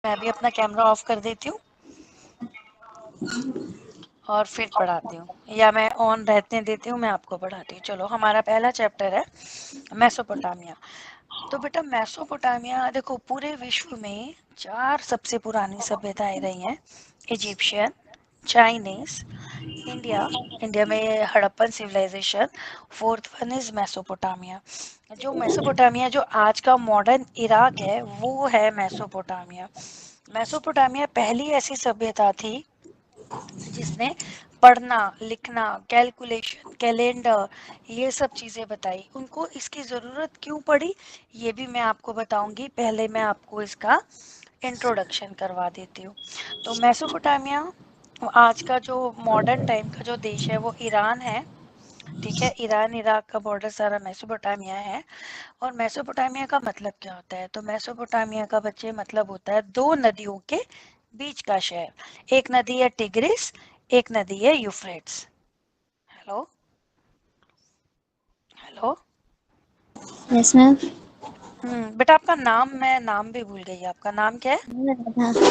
मैं भी अपना कैमरा ऑफ कर देती हूँ और फिर पढ़ाती हूँ, या मैं ऑन रहते देती हूँ, मैं आपको पढ़ाती हूँ। चलो, हमारा पहला चैप्टर है मेसोपोटामिया। तो बेटा मेसोपोटामिया देखो, पूरे विश्व में 4 सबसे पुरानी सभ्यताएं रही हैं। इजिप्शियन, चाइनीज, इंडिया, इंडिया में Harappan civilisation, fourth one is Mesopotamia. जो मेसोपोटामिया, जो आज का मॉडर्न इराक है, वो है मेसोपोटामिया। मेसोपोटामिया पहली ऐसी सभ्यता थी जिसने पढ़ना, लिखना, कैलकुलेशन, कैलेंडर, ये सब चीज़ें बताई। उनको इसकी ज़रूरत क्यों पड़ी, ये भी मैं आपको बताऊंगी। पहले मैं आपको इसका इंट्रोडक्शन करवा देती हूँ। तो मेसोपोटामिया आज का जो मॉडर्न टाइम का जो देश है वो ईरान है। ठीक है, ईरान इराक का बॉर्डर सारा मेसोपोटामिया है। और मेसोपोटामिया का मतलब क्या होता है, तो मेसोपोटामिया का बच्चे मतलब होता है 2 नदियों के बीच का शहर। एक नदी है टिग्रिस, एक नदी है Euphrates. Hello hello. Yes ma'am. बेटा आपका नाम, मैं नाम भी भूल गई, आपका नाम क्या है? राधा।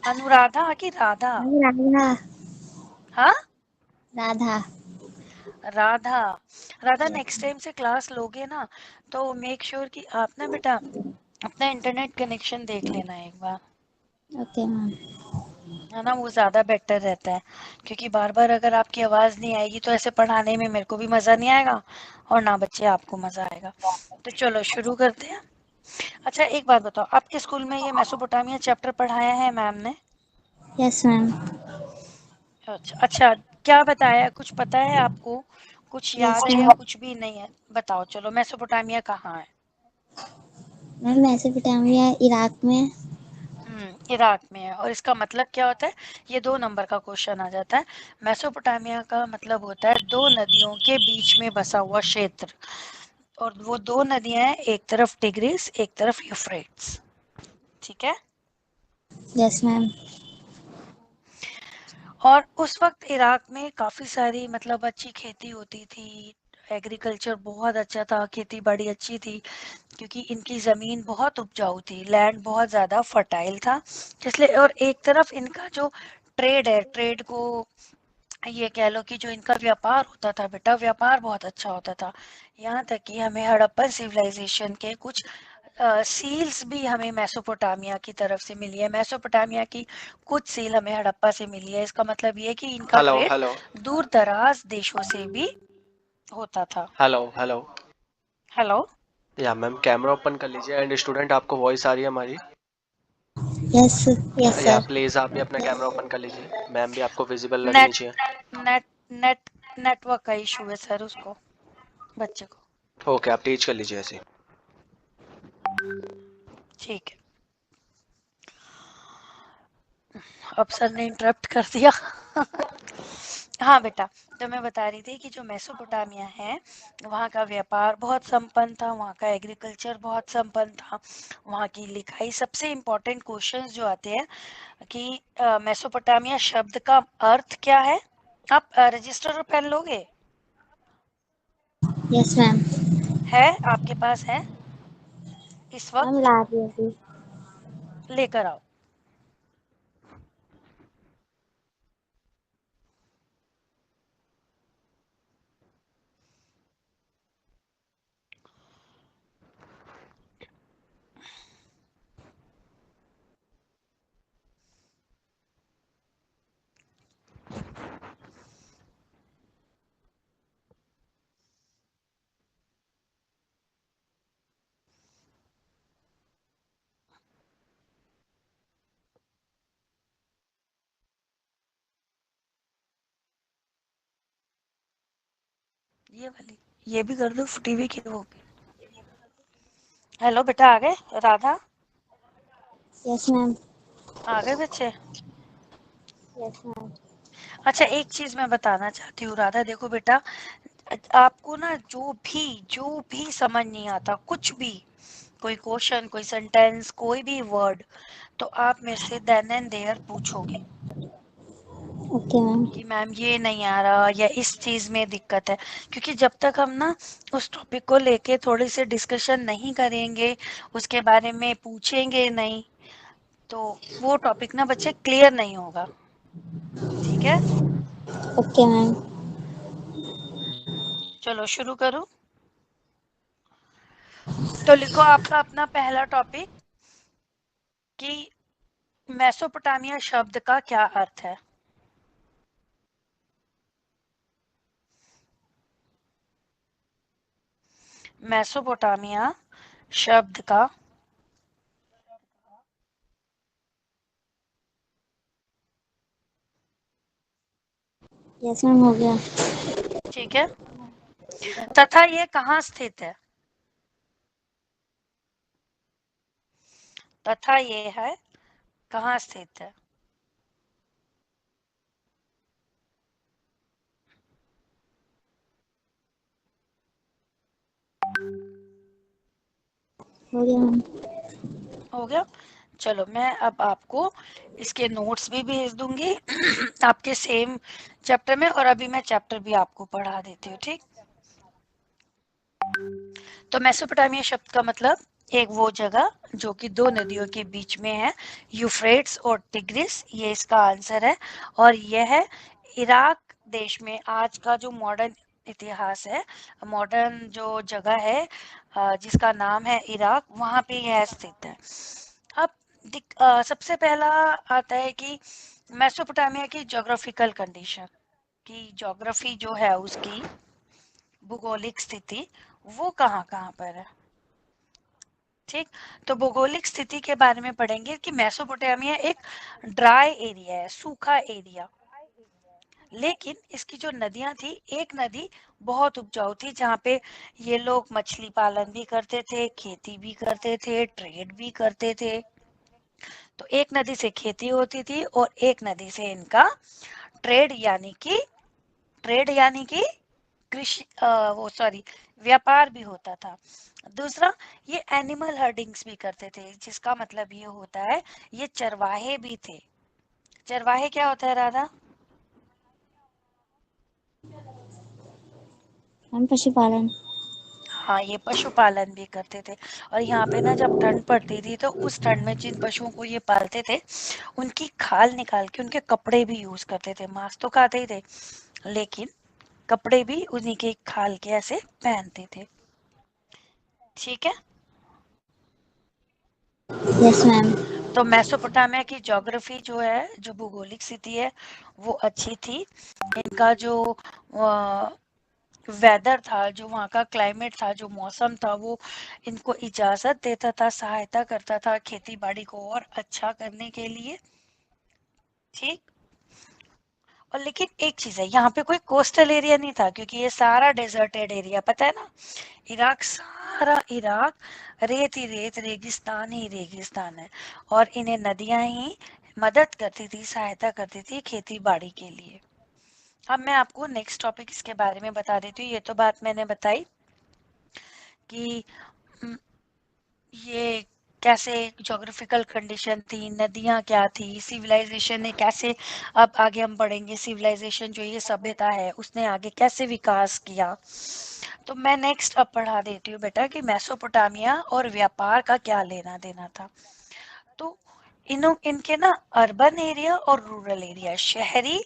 अनुराधा कि राधा? राधा। हाँ, राधा। राधा। राधा, नेक्स्ट टाइम से क्लास लोगे ना, तो मेक श्योर कि आप ना बेटा अपना इंटरनेट कनेक्शन देख लेना एक बार, ओके मैम। है ना, वो ज़्यादा बेटर रहता है। क्योंकि बार बार अगर आपकी आवाज़ नहीं आएगी तो ऐसे पढ़ाने में मेरे को भी मज़ा नहीं आएगा और ना बच्चे आपको मज़ा आएगा। तो चलो शुरू करते हैं। अच्छा एक बात बताओ, आपके स्कूल में ये मेसोपोटामिया चैप्टर पढ़ाया है मैम ने? Yes ma'am. अच्छा अच्छा, क्या बताया, कुछ पता है आपको? कुछ यस याद है या मैम। कुछ भी नहीं है? बताओ चलो, मेसोपोटामिया कहाँ है? मैम मेसोपोटामिया इराक में। इराक में है। और इसका मतलब क्या होता है, ये 2 नंबर का क्वेश्चन आ जाता है। मेसोपोटामिया का मतलब होता है 2 नदियों के बीच में बसा हुआ क्षेत्र। और वो 2 नदियां हैं, एक तरफ टिग्रिस, एक तरफ यूफ्रेट्स। ठीक है। Yes ma'am. और उस वक्त इराक में काफी सारी मतलब अच्छी खेती होती थी। एग्रीकल्चर बहुत अच्छा था, खेती बाड़ी अच्छी थी, क्योंकि इनकी ज़मीन बहुत उपजाऊ थी, लैंड बहुत ज़्यादा फर्टाइल था इसलिए। और एक तरफ इनका जो ट्रेड है, ट्रेड को ये कह लो कि जो इनका व्यापार होता था बेटा, व्यापार बहुत अच्छा होता था। यहाँ तक कि हमें हड़प्पन सिविलाइजेशन के कुछ सील्स भी हमें मेसोपोटामिया की तरफ से मिली है। मेसोपोटामिया की कुछ सील हमें हड़प्पा से मिली है। इसका मतलब ये कि इनका हेलो ट्रेड हेलो दूर दराज देशों से भी होता था। Hello hello. हेलो। या मैम कैमरा ओपन कर लीजिए। एंड स्टूडेंट, आपको वॉइस आ रही है हमारी? यस। यस या सर। प्लीज़ आप भी अपना कैमरा ओपन कर लीजिए। मैम भी आपको विजिबल लगनी नेट चाहिए। नेट नेट नेटवर्क का इशू है सर, उसको, बच्चे को। ओके, आप टीच कर लीजिए ऐसे। ठीक है, अब सर ने इंटरप्ट कर दिया। हाँ बेटा, तो मैं बता रही थी कि जो मेसोपोटामिया है, वहाँ का व्यापार बहुत संपन्न था, वहाँ का एग्रीकल्चर बहुत संपन्न था, वहाँ की लिखाई। सबसे इम्पोर्टेंट क्वेश्चंस जो आते हैं कि मेसोपोटामिया शब्द का अर्थ क्या है। आप रजिस्टर और पेन लोगे? Yes ma'am. है आपके पास, है इस मैम वक्त? ला रही हूँ अभी। लेकर आओ। ये वाली, ये भी कर दो टीवी की वो भी। हेलो बेटा, आ गए? Radha, yes ma'am. आ गए बच्चे? Yes ma'am. अच्छा एक चीज मैं बताना चाहती हूँ राधा, देखो बेटा, आपको ना जो भी समझ नहीं आता, कुछ भी, कोई क्वेश्चन, कोई सेंटेंस, कोई भी वर्ड, तो आप मेरे से देन एंड देयर पूछोगे ओके मैम। कि मैम ये नहीं आ रहा या इस चीज में दिक्कत है। क्योंकि जब तक हम ना उस टॉपिक को लेके थोड़ी सी डिस्कशन नहीं करेंगे, उसके बारे में पूछेंगे नहीं, तो वो टॉपिक ना बच्चे क्लियर नहीं होगा, ठीक है। Okay ma'am. चलो शुरू करूं। तो लिखो आपका अपना पहला टॉपिक कि मेसोपोटामिया शब्द का क्या अर्थ है। मेसोपोटामिया शब्द का यस मैम, हो गया। ठीक है, तथा ये कहाँ स्थित है। तथा ये है कहाँ स्थित है। हो गया मैम। हो गया। चलो मैं अब आपको इसके नोट्स भी भेज दूंगी आपके सेम चैप्टर में, और अभी मैं चैप्टर भी आपको पढ़ा देती हूँ, ठीक। तो मेसोपोटामिया शब्द का मतलब एक वो जगह जो कि दो नदियों के बीच में है, यूफ्रेट्स और टिग्रिस, ये इसका आंसर है। और यह है इराक देश में। आज का जो मॉडर्न इतिहास है, मॉडर्न जो जगह है जिसका नाम है इराक, वहाँ पे यह स्थित है। अब सबसे पहला आता है कि मेसोपोटामिया की ज्योग्राफिकल कंडीशन, की ज्योग्राफी जो है उसकी भूगोलिक स्थिति वो कहाँ कहाँ पर है, ठीक। तो भौगोलिक स्थिति के बारे में पढ़ेंगे कि मेसोपोटामिया एक ड्राई एरिया है, सूखा एरिया। लेकिन इसकी जो नदियां थी, एक नदी बहुत उपजाऊ थी जहाँ पे ये लोग मछली पालन भी करते थे, खेती भी करते थे, ट्रेड भी करते थे। तो एक नदी से खेती होती थी और एक नदी से इनका ट्रेड यानी कि कृषि वो सॉरी व्यापार भी होता था। दूसरा, ये एनिमल हर्डिंग्स भी करते थे, जिसका मतलब ये होता है ये चरवाहे भी थे। चरवाहे क्या होता है राधा। मैम पशुपालन। हाँ, ये पशुपालन भी करते थे। और यहाँ पे ना जब ठंड पड़ती थी तो उस ठंड में जिन पशुओं को ये पालते थे उनकी खाल निकाल के उनके कपड़े भी यूज करते थे। मांस तो खाते ही थे लेकिन कपड़े भी उन्हीं के खाल के ऐसे पहनते थे, ठीक है। Yes ma'am. तो मेसोपोटामिया की ज्योग्राफी जो है, जो भौगोलिक स्थिति है वो अच्छी थी। इनका जो वेदर था, जो वहाँ का क्लाइमेट था, जो मौसम था, वो इनको इजाजत देता था, सहायता करता था खेती बाड़ी को और अच्छा करने के लिए, ठीक। और लेकिन एक चीज है, यहाँ पे कोई कोस्टल एरिया नहीं था क्योंकि ये सारा डेजर्टेड एरिया, पता है ना। इराक, सारा इराक रेत ही रेत, रेगिस्तान ही रेगिस्तान है। और इन्हें नदियां ही मदद करती थी, सहायता करती थी खेती बाड़ी के लिए। अब मैं आपको नेक्स्ट टॉपिक इसके बारे में बता देती हूँ। ये तो बात मैंने बताई कि हम्म, ये कैसे ज्योग्राफिकल कंडीशन थी, नदियां क्या थी, सिविलाइजेशन ने कैसे, अब आगे हम बढ़ेंगे, सिविलाइजेशन जो ये सभ्यता है उसने आगे कैसे विकास किया। तो मैं नेक्स्ट अब पढ़ा देती हूँ बेटा कि मेसोपोटामिया और व्यापार का क्या लेना देना था। तो इनके ना अर्बन एरिया और रूरल एरिया, शहरी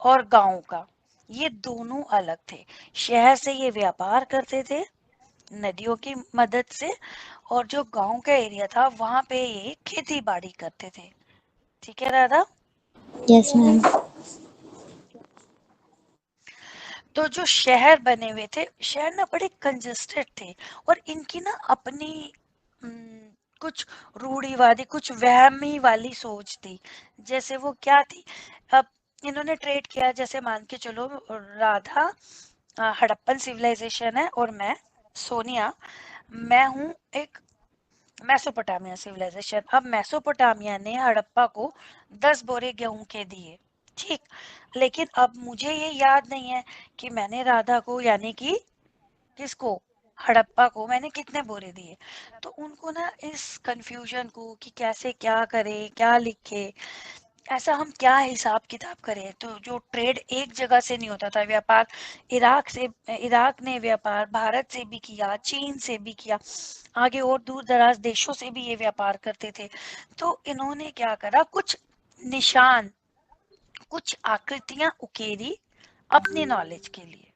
और गांव का, ये दोनों अलग थे। शहर से ये व्यापार करते थे नदियों की मदद से, और जो गांव का एरिया था वहां पे ये खेती बाड़ी करते थे, ठीक है राधा। Yes ma'am. तो जो शहर बने हुए थे, शहर ना बड़े कंजेस्टेड थे और इनकी ना अपनी कुछ रूढ़िवादी, कुछ वहमी वाली सोच थी। जैसे वो क्या थी, अब इन्होंने ट्रेड किया, जैसे मान के चलो राधा हड़प्पन सिविलाइजेशन है और मैं सोनिया, मैं हूँ एक मेसोपोटामिया सिविलाइजेशन। अब मेसोपोटामिया ने हड़प्पा को 10 बोरे गेहूं के दिए, ठीक। लेकिन अब मुझे ये याद नहीं है कि मैंने राधा को यानी कि किसको, हड़प्पा को मैंने कितने बोरे दिए। तो उनको ना इस कंफ्यूजन को कि कैसे क्या करे क्या लिखे, ऐसा हम क्या हिसाब किताब करें? तो जो ट्रेड एक जगह से नहीं होता था, व्यापार इराक ने व्यापार भारत से भी किया, चीन से भी किया, आगे और दूर दराज देशों से भी ये व्यापार करते थे। तो इन्होंने क्या करा, कुछ निशान, कुछ आकृतियां उकेरी अपने नॉलेज के लिए,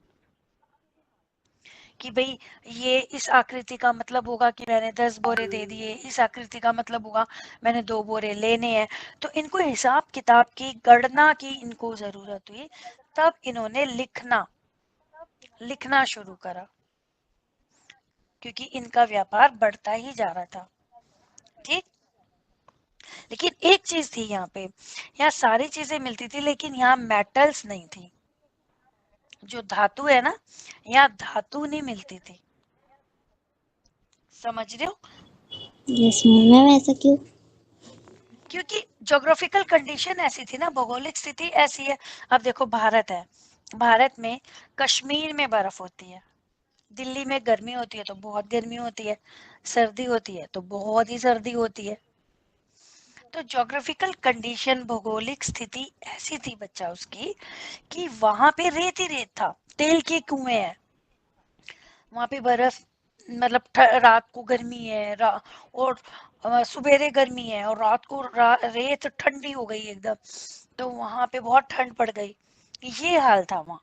कि भाई ये इस आकृति का मतलब होगा कि मैंने 10 बोरे दे दिए, इस आकृति का मतलब होगा मैंने 2 बोरे लेने हैं। तो इनको हिसाब किताब की गणना की इनको जरूरत हुई, तब इन्होंने लिखना शुरू करा, क्योंकि इनका व्यापार बढ़ता ही जा रहा था। ठीक। लेकिन एक चीज थी यहाँ पे, यहाँ सारी चीजें मिलती थी लेकिन यहाँ मेटल्स नहीं थी। जो धातु है ना, यहाँ धातु नहीं मिलती थी। समझ रहे हो? Yes ma'am. मैम ऐसा क्यों? क्योंकि ज्योग्राफिकल कंडीशन ऐसी थी ना, भौगोलिक स्थिति ऐसी है। अब देखो भारत है, भारत में कश्मीर में बर्फ होती है, दिल्ली में गर्मी होती है तो बहुत गर्मी होती है, सर्दी होती है तो बहुत ही सर्दी होती है। तो ज्योग्राफिकल कंडीशन, भौगोलिक स्थिति ऐसी थी बच्चा उसकी, कि वहां पे रेत ही रेत था, तेल के कुएं हैं, वहां पे बर्फ, मतलब रात को गर्मी है और सुबेरे गर्मी है, और रात को रेत ठंडी हो गई एकदम, तो वहां पे बहुत ठंड पड़ गई। ये हाल था वहां।